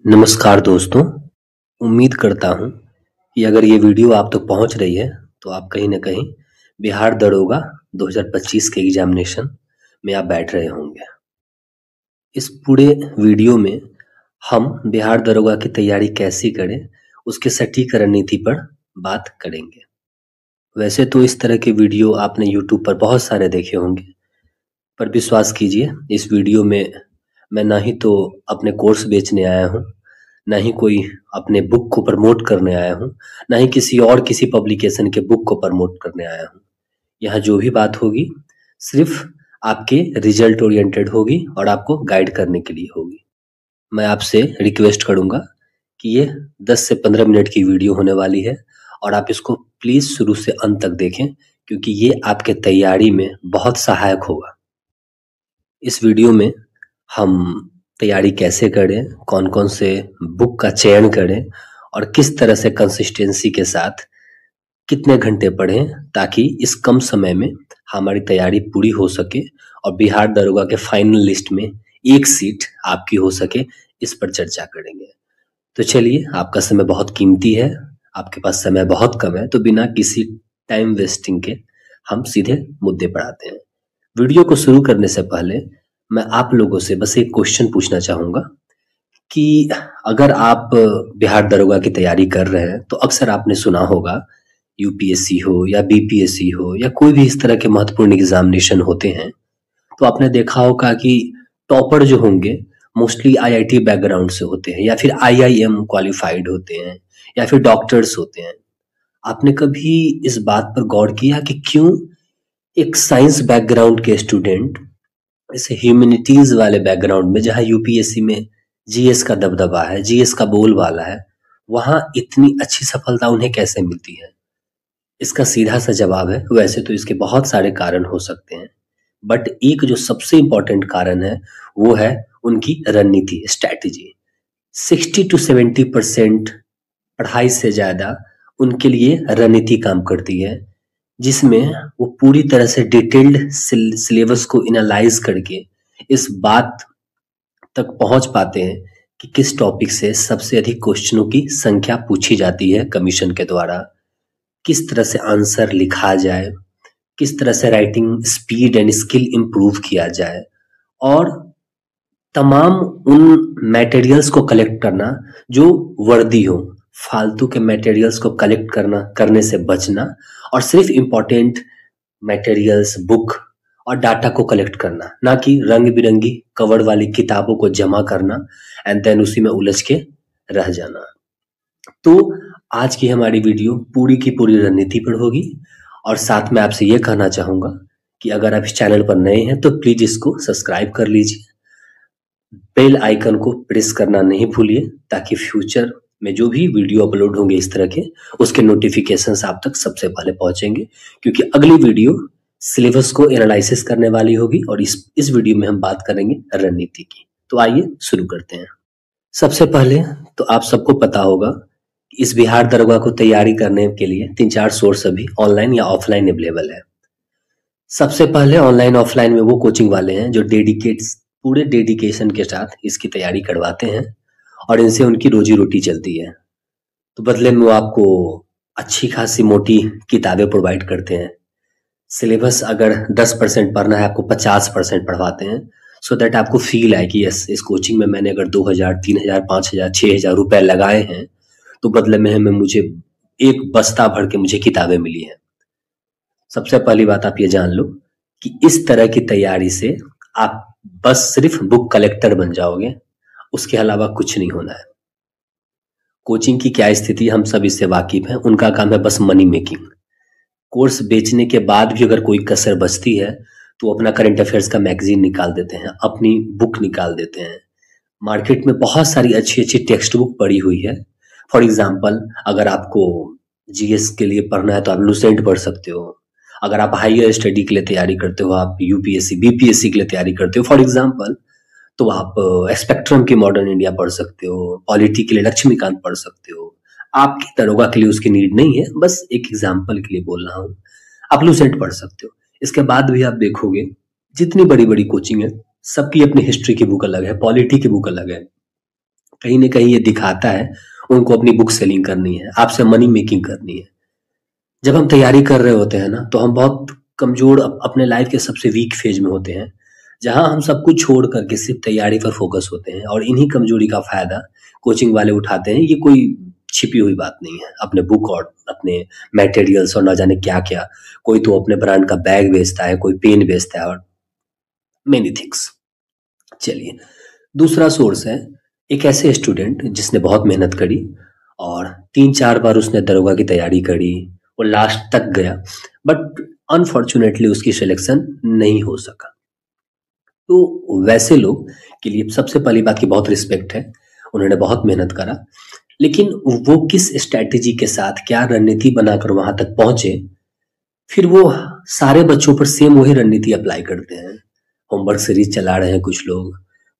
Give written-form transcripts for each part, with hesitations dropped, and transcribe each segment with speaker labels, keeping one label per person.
Speaker 1: नमस्कार दोस्तों। उम्मीद करता हूँ कि अगर ये वीडियो आप तक पहुँच रही है तो आप कहीं न कहीं बिहार दरोगा 2025 के एग्ज़ामिनेशन में आप बैठ रहे होंगे। इस पूरे वीडियो में हम बिहार दरोगा की तैयारी कैसे करें, उसके सटीक रणनीति पर बात करेंगे। वैसे तो इस तरह के वीडियो आपने यूट्यूब पर बहुत सारे देखे होंगे, पर विश्वास कीजिए इस वीडियो में मैं ना ही तो अपने कोर्स बेचने आया हूँ, ना ही कोई अपने बुक को प्रमोट करने आया हूँ, ना ही किसी पब्लिकेशन के बुक को प्रमोट करने आया हूँ। यहाँ जो भी बात होगी सिर्फ आपके रिजल्ट ओरिएंटेड होगी और आपको गाइड करने के लिए होगी। मैं आपसे रिक्वेस्ट करूँगा कि ये 10 से 15 मिनट की वीडियो होने वाली है और आप इसको प्लीज़ शुरू से अंत तक देखें, क्योंकि ये आपके तैयारी में बहुत सहायक होगा। इस वीडियो में हम तैयारी कैसे करें, कौन-कौन से बुक का चयन करें और किस तरह से कंसिस्टेंसी के साथ कितने घंटे पढ़ें ताकि इस कम समय में हमारी तैयारी पूरी हो सके और बिहार दरोगा के फाइनल लिस्ट में एक सीट आपकी हो सके, इस पर चर्चा करेंगे। तो चलिए, आपका समय बहुत कीमती है, आपके पास समय बहुत कम है, तो बिना किसी टाइम वेस्टिंग के हम सीधे मुद्दे पर आते हैं। वीडियो को शुरू करने से पहले मैं आप लोगों से बस एक क्वेश्चन पूछना चाहूँगा कि अगर आप बिहार दरोगा की तैयारी कर रहे हैं, तो अक्सर आपने सुना होगा यूपीएससी हो या बीपीएससी हो या कोई भी इस तरह के महत्वपूर्ण एग्जामिनेशन होते हैं, तो आपने देखा होगा कि टॉपर जो होंगे मोस्टली आईआईटी बैकग्राउंड से होते हैं या फिर आईआईएम क्वालिफाइड होते हैं या फिर डॉक्टर्स होते हैं। आपने कभी इस बात पर गौर किया कि क्यों एक साइंस बैकग्राउंड के स्टूडेंट ऐसे ह्यूमैनिटीज वाले बैकग्राउंड में, जहाँ यूपीएससी में जीएस का दबदबा है, जीएस का बोलबाला है, वहां इतनी अच्छी सफलता उन्हें कैसे मिलती है? इसका सीधा सा जवाब है, वैसे तो इसके बहुत सारे कारण हो सकते हैं, बट एक जो सबसे इंपॉर्टेंट कारण है वो है उनकी रणनीति, स्ट्रैटेजी। 60 to 70% पढ़ाई से ज्यादा उनके लिए रणनीति काम करती है, जिसमें वो पूरी तरह से डिटेल्ड सिलेबस को एनालाइज करके इस बात तक पहुंच पाते हैं कि किस टॉपिक से सबसे अधिक क्वेश्चनों की संख्या पूछी जाती है कमीशन के द्वारा, किस तरह से आंसर लिखा जाए, किस तरह से writing speed and skill improve किया जाए, और तमाम उन मटेरियल्स को कलेक्ट करना जो वर्दी हो, फालतू के मटेरियल्स को कलेक्ट करने से बचना और सिर्फ इम्पोर्टेंट मटेरियल्स, बुक और डाटा को कलेक्ट करना, ना कि रंग बिरंगी कवर वाली किताबों को जमा करना एंड देन उसी में उलझ के रह जाना। तो आज की हमारी वीडियो पूरी की पूरी रणनीति पर होगी और साथ में आपसे ये कहना चाहूंगा कि अगर आप इस चैनल पर नए हैं तो प्लीज इसको सब्सक्राइब कर लीजिए, बेल आइकन को प्रेस करना नहीं भूलिए, ताकि फ्यूचर में जो भी वीडियो अपलोड होंगे इस तरह के, उसके नोटिफिकेशंस आप तक सबसे पहले पहुंचेंगे, क्योंकि अगली वीडियो सिलेबस को एनालिसिस करने वाली होगी और इस वीडियो में हम बात करेंगे रणनीति की। तो आइए शुरू करते हैं। सबसे पहले तो आप सबको पता होगा कि इस बिहार दरोगा को तैयारी करने के लिए 3-4 सोर्स अभी ऑनलाइन या ऑफलाइन अवेलेबल है। सबसे पहले ऑनलाइन ऑफलाइन में वो कोचिंग वाले हैं जो पूरे डेडिकेशन के साथ इसकी तैयारी करवाते हैं और इनसे उनकी रोजी रोटी चलती है। तो बदले में वो आपको अच्छी खासी मोटी किताबें प्रोवाइड करते हैं। सिलेबस अगर 10% पढ़ना है, आपको 50% पढ़वाते हैं, सो दैट आपको फील आए कि यस, इस कोचिंग में मैंने अगर 2000, 3000, 5000, 6000 रुपए लगाए हैं तो बदले में हमें मुझे एक बस्ता भर के मुझे किताबें मिली हैं। सबसे पहली बात आप ये जान लो कि इस तरह की तैयारी से आप बस सिर्फ बुक कलेक्टर बन जाओगे, उसके अलावा कुछ नहीं होना है। कोचिंग की क्या स्थिति हम सब इससे वाकिफ हैं, उनका काम है बस मनी मेकिंग। कोर्स बेचने के बाद भी अगर कोई कसर बचती है तो अपना करंट अफेयर्स का मैगजीन निकाल देते हैं, अपनी बुक निकाल देते हैं। मार्केट में बहुत सारी अच्छी अच्छी टेक्स्ट बुक पड़ी हुई है। फॉर एग्जाम्पल, अगर आपको जीएस के लिए पढ़ना है तो आप लुसेंट पढ़ सकते हो। अगर आप हायर स्टडी के लिए तैयारी करते हो, आप यूपीएससी बीपीएससी के लिए तैयारी करते हो फॉर एग्जाम्पल, तो आप स्पेक्ट्रम की मॉडर्न इंडिया पढ़ सकते हो, पॉलिटी के लिए लक्ष्मीकांत पढ़ सकते हो। आपकी दरोगा के लिए उसकी नीड नहीं है, बस एक एग्जाम्पल के लिए बोल रहा हूँ। आप लुसेंट पढ़ सकते हो। इसके बाद भी आप देखोगे जितनी बड़ी बड़ी कोचिंग है सबकी अपनी हिस्ट्री की बुक अलग है, पॉलिटी की बुक अलग है, कहीं न कहीं ये दिखाता है उनको अपनी बुक सेलिंग करनी है, आपसे मनी मेकिंग करनी है। जब हम तैयारी कर रहे होते हैं ना, तो हम बहुत कमज़ोर अपने लाइफ़ के सबसे वीक फ़ेज़ में होते हैं, जहाँ हम सब कुछ छोड़ कर के सिर्फ़ तैयारी पर फ़ोकस होते हैं और इन्हीं कमज़ोरी का फ़ायदा कोचिंग वाले उठाते हैं। ये कोई छिपी हुई बात नहीं है। अपने बुक और अपने मटेरियल्स और ना जाने क्या-क्या, कोई तो अपने ब्रांड का बैग बेचता है, कोई पेन बेचता है और मेनी थिंग्स। चलिए, दूसरा सोर्स है एक ऐसे स्टूडेंट जिसने बहुत मेहनत करी और 3-4 बार उसने दरोगा की तैयारी करी, वो लास्ट तक गया, बट अनफॉर्चुनेटली उसकी सिलेक्शन नहीं हो सका। तो वैसे लोग के लिए सबसे पहली बात की बहुत रिस्पेक्ट है, उन्होंने बहुत मेहनत करा, लेकिन वो किस स्ट्रैटेजी के साथ क्या रणनीति बनाकर वहां तक पहुंचे, फिर वो सारे बच्चों पर सेम वही रणनीति अप्लाई करते हैं। होमवर्क सीरीज चला रहे हैं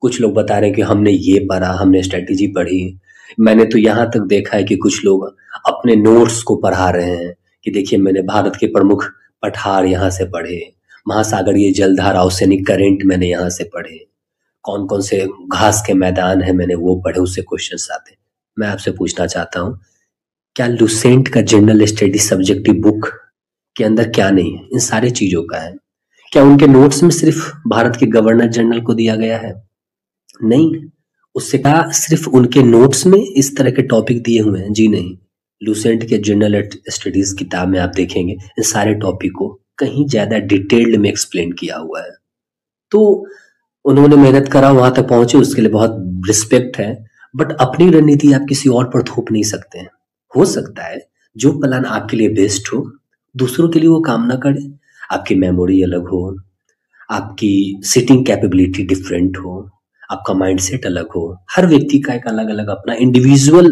Speaker 1: कुछ लोग बता रहे हैं कि हमने ये पढ़ा, हमने स्ट्रेटेजी पढ़ी। मैंने तो यहाँ तक देखा है कि कुछ लोग अपने नोट्स को पढ़ा रहे हैं कि देखिए मैंने भारत के प्रमुख पठार यहाँ से पढ़े, महासागरीय जलधारा ओसेनिक करंट मैंने यहाँ से पढ़े, कौन कौन से घास के मैदान है मैंने वो पढ़े, उससे क्वेश्चंस आते हैं। मैं आपसे पूछना चाहता हूँ, क्या लुसेंट का जनरल स्टडी सब्जेक्टिव बुक के अंदर क्या नहीं है? इन सारी चीजों का है। क्या उनके नोट्स में सिर्फ भारत के गवर्नर जनरल को दिया गया है? नहीं। उससे कहा सिर्फ उनके नोट्स में इस तरह के टॉपिक दिए हुए हैं? जी नहीं। लुसेंट के जनरल स्टडीज किताब में आप देखेंगे इन सारे टॉपिक को कहीं ज्यादा डिटेल्ड में एक्सप्लेन किया हुआ है। तो उन्होंने मेहनत करा, वहां तक पहुंचे, उसके लिए बहुत रिस्पेक्ट है, बट अपनी रणनीति आप किसी और पर थोप नहीं सकते हैं। हो सकता है जो प्लान आपके लिए बेस्ट हो दूसरों के लिए वो काम ना करे, आपकी मेमोरी अलग हो, आपकी सिटिंग कैपेबिलिटी डिफरेंट हो, आपका माइंडसेट अलग हो। हर व्यक्ति का एक अलग अलग अपना इंडिविजुअल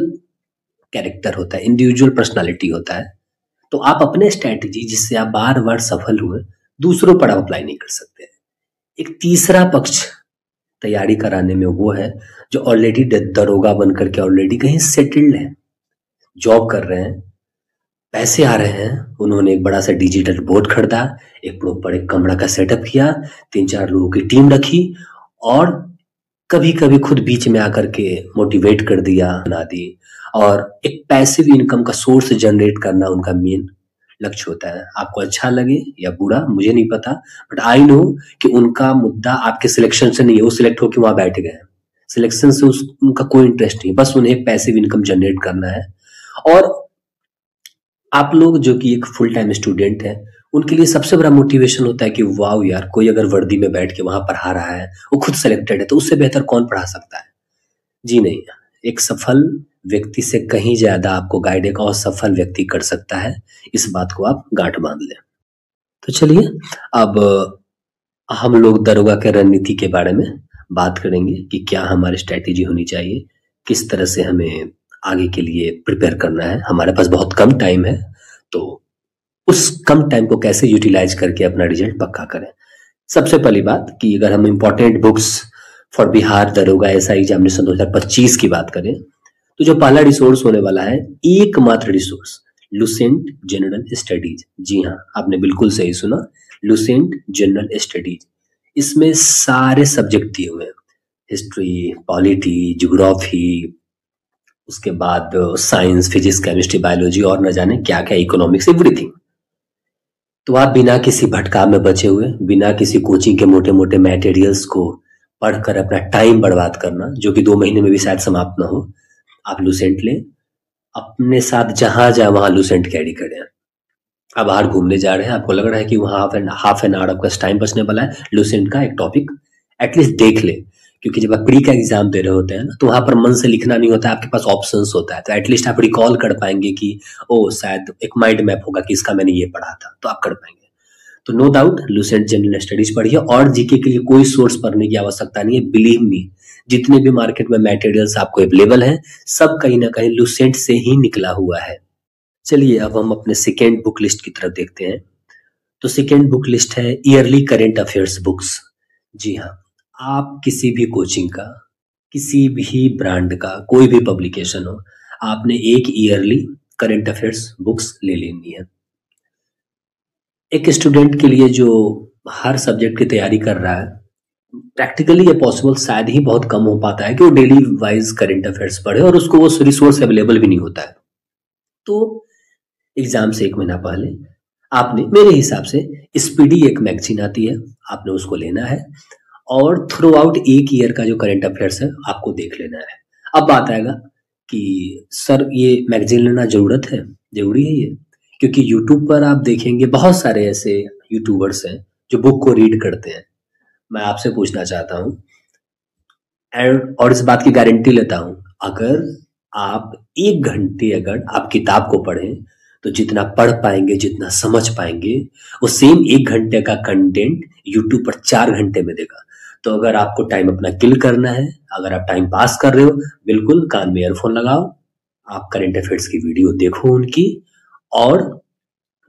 Speaker 1: कैरेक्टर होता है, इंडिविजुअल पर्सनालिटी होता है। तो आप अपने स्ट्रैटेजी जिससे आप बार बार सफल हुए दूसरों पर आप अप्लाई नहीं कर सकते। एक तीसरा पक्ष तैयारी कराने में वो है जो ऑलरेडी दरोगा बन करके ऑलरेडी कहीं सेटल्ड है, जॉब कर रहे हैं, पैसे आ रहे हैं, उन्होंने एक बड़ा सा डिजिटल बोर्ड खरीदा, एक प्रॉपर एक कमरा का सेटअप किया, 3-4 लोगों की टीम रखी और कभी कभी खुद बीच में आकर के मोटिवेट कर दिया, बना दी, और एक पैसिव इनकम का सोर्स जनरेट करना उनका मेन लक्ष्य होता है। आपको अच्छा लगे या बुरा मुझे नहीं पता, बट आई नो कि उनका मुद्दा आपके सिलेक्शन से नहीं है, वो सिलेक्ट होकर वहां बैठ गए हैं, सिलेक्शन से उनका कोई इंटरेस्ट नहीं, बस उन्हें पैसिव इनकम जनरेट करना है। और आप लोग जो कि एक फुल टाइम स्टूडेंट हैं, उनके लिए सबसे बड़ा मोटिवेशन होता है कि वाओ यार, कोई अगर वर्दी में बैठ के वहां पढ़ा रहा है, वो खुद सेलेक्टेड है, तो उससे बेहतर कौन पढ़ा सकता है? जी नहीं। एक सफल व्यक्ति से कहीं ज्यादा आपको गाइड एक असफल व्यक्ति कर सकता है, इस बात को आप गांठ बांध लें। तो चलिए, अब हम लोग दरोगा के रणनीति के बारे में बात करेंगे कि क्या हमारी स्ट्रैटेजी होनी चाहिए, किस तरह से हमें आगे के लिए प्रिपेयर करना है। हमारे पास बहुत कम टाइम है, तो उस कम टाइम को कैसे यूटिलाइज करके अपना रिजल्ट पक्का करें। सबसे पहली बात कि अगर हम इम्पोर्टेंट बुक्स फॉर बिहार दरोगा एसआई एग्जामिनेशन 2025 की बात करें, तो जो पहला रिसोर्स होने वाला है, एकमात्र रिसोर्स, लुसेंट जनरल स्टडीज। जी हाँ, आपने बिल्कुल सही सुना, लुसेंट जनरल स्टडीज। इसमें सारे सब्जेक्ट दिए हुए हैं, हिस्ट्री, पॉलिटी, ज्योग्राफी, उसके बाद साइंस, फिजिक्स, केमिस्ट्री, बायोलॉजी और न जाने क्या क्या, इकोनॉमिक्स, एवरीथिंग। तो आप बिना किसी भटकाव में बचे हुए, बिना किसी कोचिंग के मोटे मोटे मटेरियल्स को पढ़कर अपना टाइम बर्बाद करना, जो कि 2 महीने में भी शायद समाप्त ना हो, आप लुसेंट लें। अपने साथ जहां जाए वहां लुसेंट कैरी करें। आप बाहर घूमने जा रहे हैं, आपको लग रहा है कि वहां हाफ एन आवर आपका टाइम बचने वाला है, लुसेंट का एक टॉपिक एटलीस्ट देख ले। क्योंकि जब आप प्री का एग्जाम दे रहे होते हैं ना, तो वहां पर मन से लिखना नहीं होता है, आपके पास ऑप्शंस होता है, तो एटलीस्ट आप रिकॉल कर पाएंगे कि ओ शायद एक माइंड मैप होगा कि इसका मैंने ये पढ़ा था, तो आप कर पाएंगे। तो no doubt Lucent general studies पढ़िए, और जीके के लिए कोई सोर्स पढ़ने की आवश्यकता नहीं है। बिलीव मी, जितने भी मार्केट में मटेरियल्स आपको अवेलेबल है, सब कहीं ना कहीं लुसेंट से ही निकला हुआ है। चलिए, अब हम अपने सेकेंड बुक लिस्ट की तरफ देखते हैं। तो सेकेंड बुक लिस्ट है ईयरली करंट अफेयर्स बुक्स। जी हाँ, आप किसी भी कोचिंग का, किसी भी ब्रांड का, कोई भी पब्लिकेशन हो, आपने एक ईयरली करंट अफेयर्स बुक्स ले लेनी है। एक स्टूडेंट के लिए जो हर सब्जेक्ट की तैयारी कर रहा है, प्रैक्टिकली ये पॉसिबल शायद ही बहुत कम हो पाता है कि वो डेली वाइज करंट अफेयर्स पढ़े, और उसको वो रिसोर्स अवेलेबल भी नहीं होता है। तो एग्जाम से एक महीना पहले आपने, मेरे हिसाब से, स्पीडी एक मैगजीन आती है, आपने उसको लेना है और थ्रू आउट एक ईयर का जो करंट अफेयर्स है आपको देख लेना है। अब बात आएगा कि सर ये मैगजीन लेना जरूरी है ये? क्योंकि यूट्यूब पर आप देखेंगे बहुत सारे ऐसे यूट्यूबर्स हैं जो बुक को रीड करते हैं। मैं आपसे पूछना चाहता हूँ और इस बात की गारंटी लेता हूँ, अगर आप 1 घंटे अगर आप किताब को पढ़ें तो जितना पढ़ पाएंगे, जितना समझ पाएंगे, वो सेम 1 घंटे का कंटेंट यूट्यूब पर 4 घंटे में देगा। तो अगर आपको टाइम अपना किल करना है, अगर आप टाइम पास कर रहे हो, बिल्कुल कान में ईयरफोन लगाओ, आप करंट अफेयर्स की वीडियो देखो उनकी, और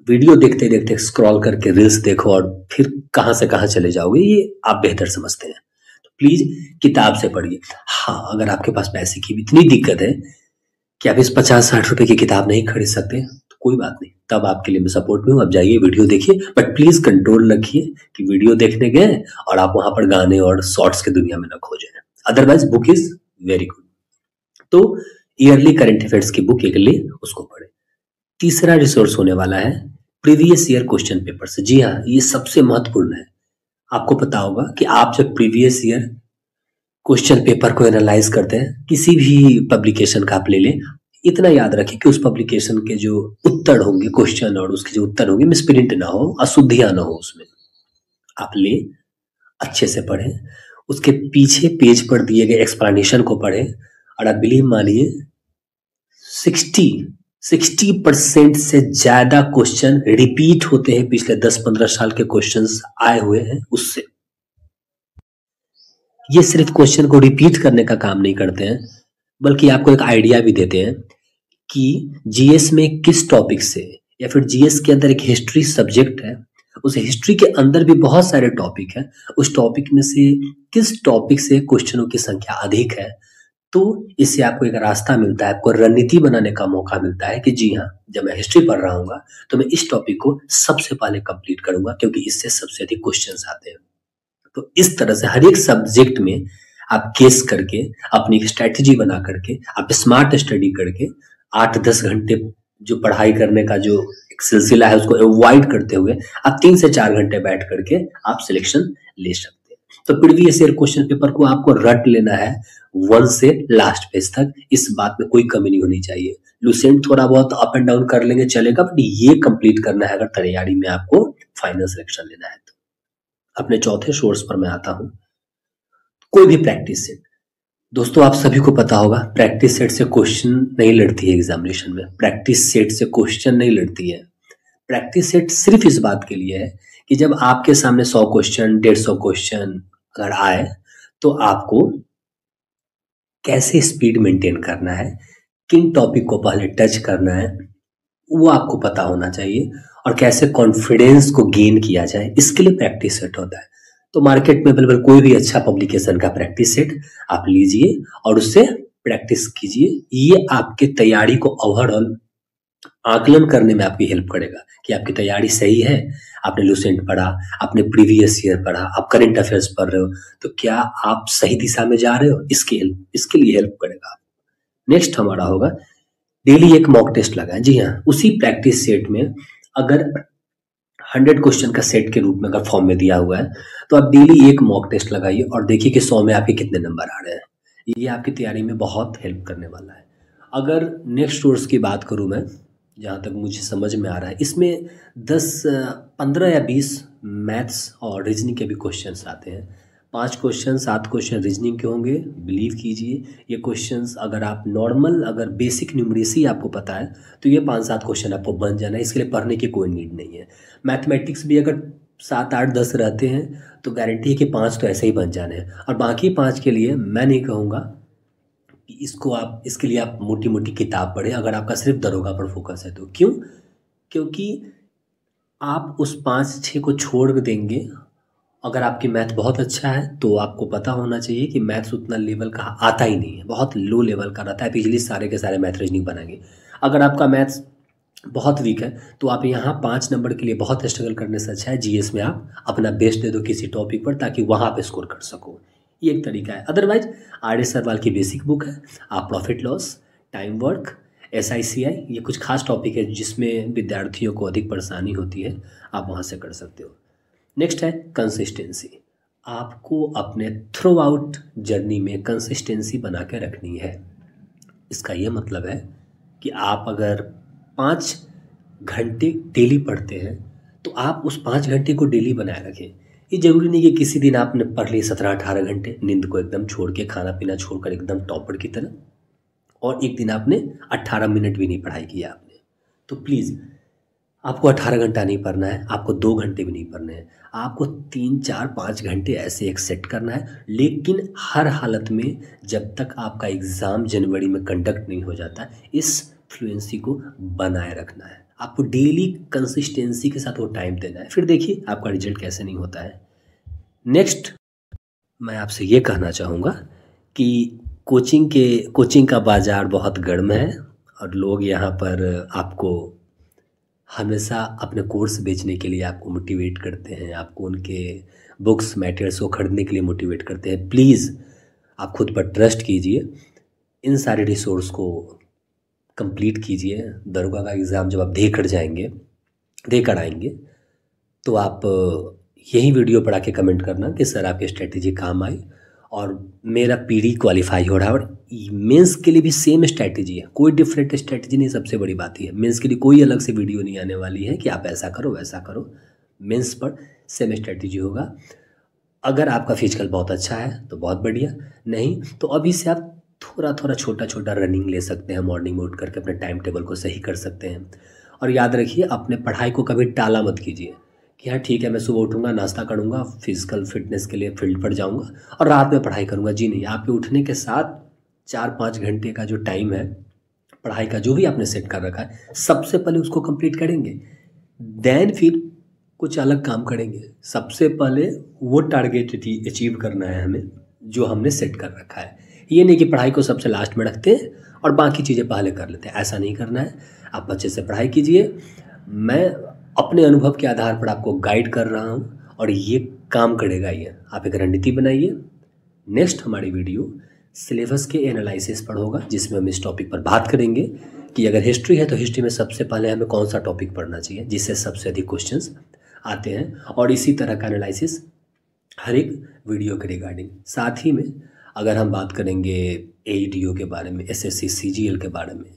Speaker 1: वीडियो देखते देखते स्क्रॉल करके रील्स देखो और फिर कहाँ से कहाँ चले जाओगे ये आप बेहतर समझते हैं। तो प्लीज किताब से पढ़िए। हाँ, अगर आपके पास पैसे की भी इतनी दिक्कत है कि आप इस 50-60 रुपए की किताब नहीं खरीद सकते तो कोई बात नहीं, तब आपके लिए मैं सपोर्ट में हूँ। आप जाइए वीडियो देखिए, बट प्लीज कंट्रोल रखिए कि वीडियो देखने गए और आप वहां पर गाने और शॉर्ट्स की दुनिया में न खो जाए। Otherwise book is very good. तो ईयरली करंट अफेयर्स की बुक एक ले, उसको पढ़े। तीसरा रिसोर्स होने वाला है प्रीवियस ईयर क्वेश्चन पेपर्स। जी हाँ, ये सबसे महत्वपूर्ण है। आपको पता होगा कि आप जब प्रीवियस ईयर क्वेश्चन पेपर को एनालाइज करते हैं, किसी भी पब्लिकेशन का आप ले लें, इतना याद रखें कि उस पब्लिकेशन के जो उत्तर होंगे क्वेश्चन और उसके जो उत्तर होंगे मिसप्रिंट ना हो, अशुद्धियां ना हो उसमें। आप ले, अच्छे से पढ़ें, उसके पीछे पेज पर दिए गए एक्सप्लेनेशन को पढ़ें, और आप बिलीव मानिए 60% से ज्यादा क्वेश्चन रिपीट होते हैं पिछले 10-15 साल के क्वेश्चंस आए हुए हैं उससे। ये सिर्फ क्वेश्चन को रिपीट करने का काम नहीं करते हैं, बल्कि आपको एक आइडिया भी देते हैं कि जीएस में किस टॉपिक से, या फिर जीएस के अंदर एक हिस्ट्री सब्जेक्ट है, उस हिस्ट्री के अंदर भी बहुत सारे टॉपिक हैं, उस टॉपिक में से किस टॉपिक से क्वेश्चनों की संख्या अधिक है। तो इससे आपको एक रास्ता मिलता है, आपको रणनीति बनाने का मौका मिलता है कि जी हाँ, जब मैं हिस्ट्री पढ़ रहा हूँ तो मैं इस टॉपिक को सबसे पहले कंप्लीट करूंगा क्योंकि इससे सबसे अधिक क्वेश्चंस आते हैं। तो इस तरह से हर एक सब्जेक्ट में आप केस करके, अपनी स्ट्रेटेजी बना करके, आप स्मार्ट स्टडी करके 8-10 घंटे जो पढ़ाई करने का जो एक सिलसिला है उसको अवॉइड करते हुए आप 3 से 4 घंटे बैठ करके आप सिलेक्शन ले सकते हैं। तो प्रीवियस ईयर क्वेश्चन पेपर को आपको रट लेना है 1 से लास्ट पेज तक, इस बात में कोई कमी नहीं होनी चाहिए। लुसेंट थोड़ा बहुत अप एंड डाउन कर लेंगे चलेगा, बट ये कंप्लीट करना है अगर तैयारी में आपको फाइनल सिलेक्शन लेना है तो। अपने चौथे सोर्स पर मैं आता हूं, कोई भी प्रैक्टिस सेट। दोस्तों आप सभी को पता होगा प्रैक्टिस सेट से क्वेश्चन नहीं लड़ती है एग्जामिनेशन में, प्रैक्टिस सेट से क्वेश्चन नहीं लड़ती है। प्रैक्टिस सेट सिर्फ इस बात के लिए है कि जब आपके सामने 100 क्वेश्चन, 150 क्वेश्चन अगर आए तो आपको कैसे स्पीड मेंटेन करना है, किन टॉपिक को पहले टच करना है, वो आपको पता होना चाहिए, और कैसे कॉन्फिडेंस को गेन किया जाए, इसके लिए प्रैक्टिस सेट होता है। तो मार्केट में अवेलेबल कोई भी अच्छा पब्लिकेशन का प्रैक्टिस सेट आप लीजिए और उससे प्रैक्टिस कीजिए। ये आपके तैयारी को ओवरऑल आकलन करने में आपकी हेल्प करेगा कि आपकी तैयारी सही है। आपने लुसेंट पढ़ा, आपने प्रीवियस ईयर पढ़ा, आप करंट अफेयर्स पढ़ रहे हो, तो क्या आप सही दिशा में जा रहे हो, इसके लिए हेल्प करेगा। नेक्स्ट हमारा होगा डेली एक मॉक टेस्ट लगाएं। जी हाँ, उसी प्रैक्टिस सेट में अगर 100 क्वेश्चन का सेट के रूप में अगर फॉर्म में दिया हुआ है तो आप डेली एक मॉक टेस्ट लगाइए और देखिए कि 100 में आपके कितने नंबर आ रहे हैं। ये आपकी तैयारी में बहुत हेल्प करने वाला है। अगर नेक्स्ट सोर्स की बात करूं मैं, जहाँ तक मुझे समझ में आ रहा है, इसमें 15 या 20 मैथ्स और रीजनिंग के भी क्वेश्चंस आते हैं। 5 क्वेश्चन 7 क्वेश्चन रीजनिंग के होंगे। बिलीव कीजिए ये क्वेश्चंस अगर आप नॉर्मल, अगर बेसिक न्यूमरेसी आपको पता है तो ये 5-7 क्वेश्चन आपको बन जाना है, इसके लिए पढ़ने की कोई नीड नहीं है। मैथमेटिक्स भी अगर 7-8-10 रहते हैं तो गारंटी है कि 5 तो ऐसे ही बन जाने हैं, और बाकी 5 के लिए मैं नहीं कहूँगा कि इसके लिए आप मोटी मोटी किताब पढ़ें अगर आपका सिर्फ दरोगा पर फोकस है तो। क्यों? क्योंकि आप उस 5-6 को छोड़ देंगे। अगर आपकी मैथ बहुत अच्छा है तो आपको पता होना चाहिए कि मैथ्स उतना लेवल का आता ही नहीं है, बहुत लो लेवल का रहता है, पिछली सारे के सारे मैथ रीजनिंग बनाएंगे। अगर आपका मैथ्स बहुत वीक है, तो आप यहाँ 5 नंबर के लिए बहुत स्ट्रगल करने से अच्छा है जीएस में आप अपना बेस्ट दे दो किसी टॉपिक पर, ताकि वहाँ पे स्कोर कर सको। ये एक तरीका है। अदरवाइज आर एस सरवाल की बेसिक बुक है, आप profit loss, time work, SICI, ये कुछ खास टॉपिक है जिसमें विद्यार्थियों को अधिक परेशानी होती है, आप वहाँ से कर सकते हो। नेक्स्ट है कंसिस्टेंसी। आपको अपने थ्रू आउट जर्नी में कंसिस्टेंसी बना के रखनी है। इसका ये मतलब है कि आप अगर 5 घंटे डेली पढ़ते हैं तो आप उस 5 घंटे को डेली बनाए रखें। ये ज़रूरी नहीं कि किसी दिन आपने पढ़ लिए 17-18 घंटे, नींद को एकदम छोड़ के, खाना पीना छोड़कर एकदम टॉपर की तरह, और एक दिन आपने 18 मिनट भी नहीं पढ़ाई की आपने। तो प्लीज़ आपको 18 घंटा नहीं पढ़ना है, आपको 2 घंटे भी नहीं पढ़ने हैं, आपको 3-4-5 घंटे ऐसे एक सेट करना है। लेकिन हर हालत में जब तक आपका एग्ज़ाम जनवरी में कंडक्ट नहीं हो जाता, इस फ्लुएंसी को बनाए रखना है। आपको डेली कंसिस्टेंसी के साथ वो टाइम देना है, फिर देखिए आपका रिजल्ट कैसे नहीं होता है। नेक्स्ट मैं आपसे ये कहना चाहूँगा कि कोचिंग का बाज़ार बहुत गर्म है, और लोग यहाँ पर आपको हमेशा अपने कोर्स बेचने के लिए आपको मोटिवेट करते हैं, आपको उनके बुक्स मटेरियल्स को खरीदने के लिए मोटिवेट करते हैं। प्लीज़ आप खुद पर ट्रस्ट कीजिए, इन सारे रिसोर्स को कंप्लीट कीजिए। दरोगा का एग्ज़ाम जब आप देकर आएंगे तो आप यही वीडियो पढ़ा के कमेंट करना कि सर आपकी स्ट्रेटेजी काम आई, और मेरा पीडी क्वालिफाई हो रहा है। और मेंस के लिए भी सेम स्ट्रेटेजी है, कोई डिफरेंट स्ट्रेटेजी नहीं, सबसे बड़ी बात ही है। मेंस के लिए कोई अलग से वीडियो नहीं आने वाली है कि आप ऐसा करो वैसा करो, मेंस पर सेम स्ट्रेटेजी होगा। अगर आपका फिजिकल बहुत अच्छा है तो बहुत बढ़िया, नहीं तो अभी से आप थोड़ा थोड़ा छोटा छोटा रनिंग ले सकते हैं, मॉर्निंग में उठ करके अपने टाइम टेबल को सही कर सकते हैं। और याद रखिए, अपने पढ़ाई को कभी टाला मत कीजिए कि हाँ ठीक है मैं सुबह उठूँगा, नाश्ता करूँगा, फिजिकल फिटनेस के लिए फील्ड पर जाऊँगा और रात में पढ़ाई करूँगा। जी नहीं, आपके उठने के साथ 4-5 घंटे का जो टाइम है पढ़ाई का, जो भी आपने सेट कर रखा है, सबसे पहले उसको कंप्लीट करेंगे, देन फिर कुछ अलग काम करेंगे। सबसे पहले वो टारगेट अचीव करना है हमें जो हमने सेट कर रखा है। ये नहीं कि पढ़ाई को सबसे लास्ट में रखते हैं और बाकी चीज़ें पहले कर लेते हैं, ऐसा नहीं करना है। आप अच्छे से पढ़ाई कीजिए, मैं अपने अनुभव के आधार पर आपको गाइड कर रहा हूँ और ये काम करेगा। ये आप एक रणनीति बनाइए। नेक्स्ट हमारी वीडियो सिलेबस के एनालिसिस पर होगा, जिसमें हम इस टॉपिक पर बात करेंगे कि अगर हिस्ट्री है तो हिस्ट्री में सबसे पहले हमें कौन सा टॉपिक पढ़ना चाहिए जिससे सबसे अधिक क्वेश्चंस आते हैं, और इसी तरह का एनालिसिस हर एक वीडियो के रिगार्डिंग। साथ ही में अगर हम बात करेंगे AEDO के बारे में, SSC CGL के बारे में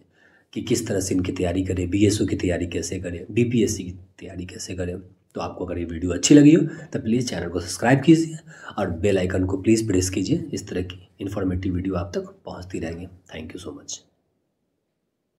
Speaker 1: कि किस तरह से इनकी तैयारी करें, BSO की तैयारी कैसे करें, BPSC की तैयारी कैसे करें, तो आपको अगर ये वीडियो अच्छी लगी हो तो प्लीज़ चैनल को सब्सक्राइब कीजिए और बेल आइकन को प्लीज़ प्रेस कीजिए। इस तरह की इन्फॉर्मेटिव वीडियो आप तक पहुंचती रहेंगी। Thank you so much.